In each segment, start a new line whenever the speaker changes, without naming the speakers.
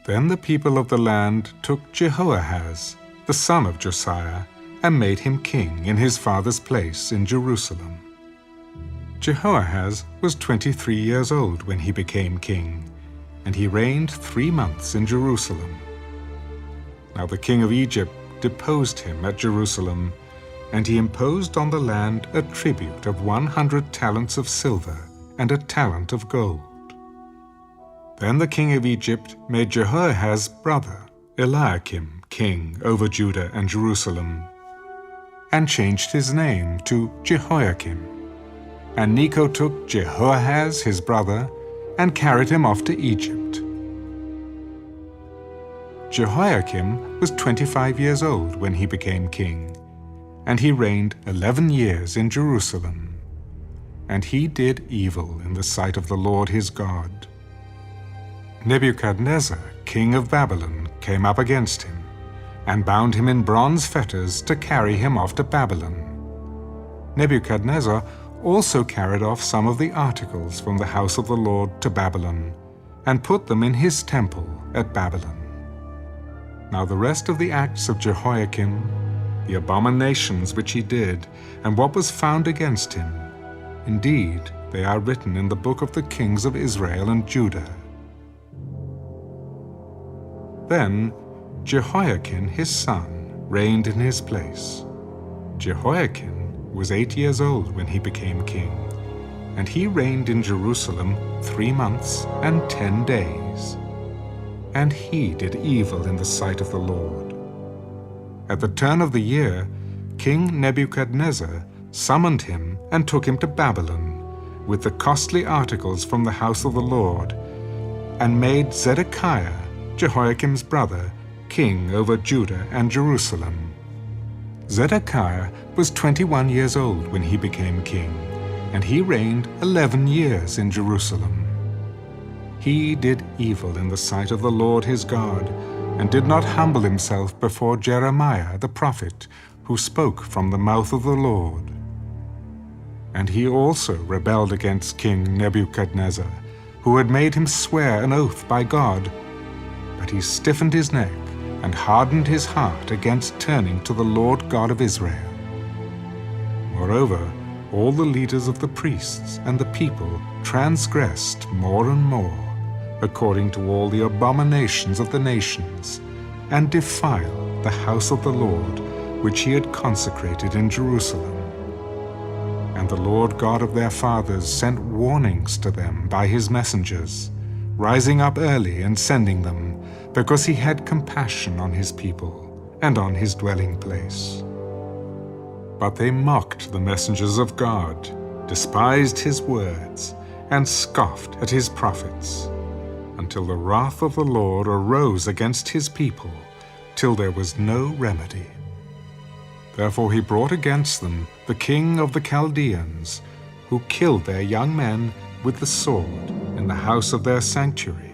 Then the people of the land took Jehoahaz, the son of Josiah, and made him king in his father's place in Jerusalem. Jehoahaz was 23 years old when he became king, and he reigned 3 months in Jerusalem. Now the king of Egypt deposed him at Jerusalem, and he imposed on the land a tribute of 100 talents of silver and a talent of gold. Then the king of Egypt made Jehoahaz's brother, Eliakim, king over Judah and Jerusalem, and changed his name to Jehoiakim. And Necho took Jehoahaz his brother and carried him off to Egypt. Jehoiakim was 25 years old when he became king, and he reigned 11 years in Jerusalem. And he did evil in the sight of the Lord his God. Nebuchadnezzar, king of Babylon, came up against him, and bound him in bronze fetters to carry him off to Babylon. Nebuchadnezzar also carried off some of the articles from the house of the Lord to Babylon, and put them in his temple at Babylon. Now the rest of the acts of Jehoiakim, the abominations which he did, and what was found against him, indeed, they are written in the book of the kings of Israel and Judah. Then Jehoiakim his son reigned in his place. Jehoiakim was 8 years old when he became king, and he reigned in Jerusalem 3 months and 10 days. And he did evil in the sight of the Lord. At the turn of the year, King Nebuchadnezzar summoned him and took him to Babylon, with the costly articles from the house of the Lord, and made Zedekiah, Jehoiakim's brother, king over Judah and Jerusalem. Zedekiah was 21 years old when he became king, and he reigned 11 years in Jerusalem. He did evil in the sight of the Lord his God, and did not humble himself before Jeremiah the prophet, who spoke from the mouth of the Lord. And he also rebelled against King Nebuchadnezzar, who had made him swear an oath by God. But he stiffened his neck and hardened his heart against turning to the Lord God of Israel. Moreover, all the leaders of the priests and the people transgressed more and more, according to all the abominations of the nations, and defiled the house of the Lord, which he had consecrated in Jerusalem. And the Lord God of their fathers sent warnings to them by his messengers, rising up early and sending them, because he had compassion on his people and on his dwelling place. But they mocked the messengers of God, despised his words, and scoffed at his prophets, until the wrath of the Lord arose against his people, till there was no remedy. Therefore he brought against them the king of the Chaldeans, who killed their young men with the sword in the house of their sanctuary,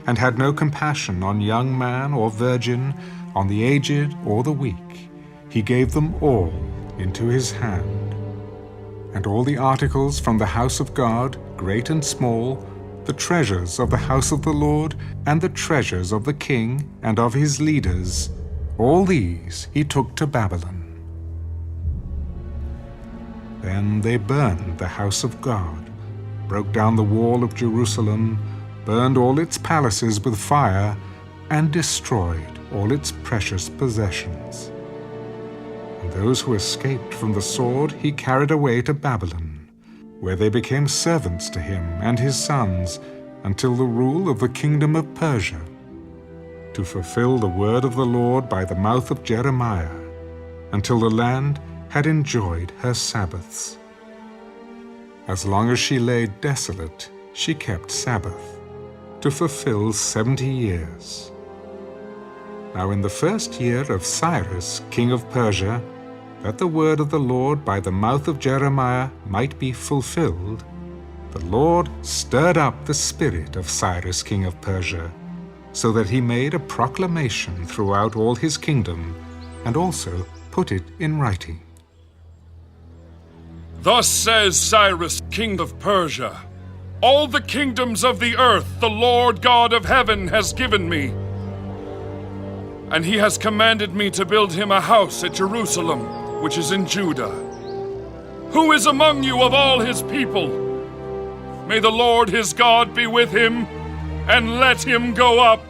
and had no compassion on young man or virgin, on the aged or the weak. He gave them all into his hand. And all the articles from the house of God, great and small, the treasures of the house of the Lord, and the treasures of the king and of his leaders, all these he took to Babylon. Then they burned the house of God, broke down the wall of Jerusalem, burned all its palaces with fire, and destroyed all its precious possessions. And those who escaped from the sword he carried away to Babylon, where they became servants to him and his sons, until the rule of the kingdom of Persia, to fulfill the word of the Lord by the mouth of Jeremiah, until the land had enjoyed her Sabbaths. As long as she lay desolate, she kept Sabbath, to fulfill 70 years. Now in the first year of Cyrus, king of Persia, that the word of the Lord by the mouth of Jeremiah might be fulfilled, the Lord stirred up the spirit of Cyrus, king of Persia, so that he made a proclamation throughout all his kingdom, and also put it in writing.
Thus says Cyrus, king of Persia, all the kingdoms of the earth the Lord God of heaven has given me, and he has commanded me to build him a house at Jerusalem, which is in Judah. Who is among you of all his people? May the Lord his God be with him, and let him go up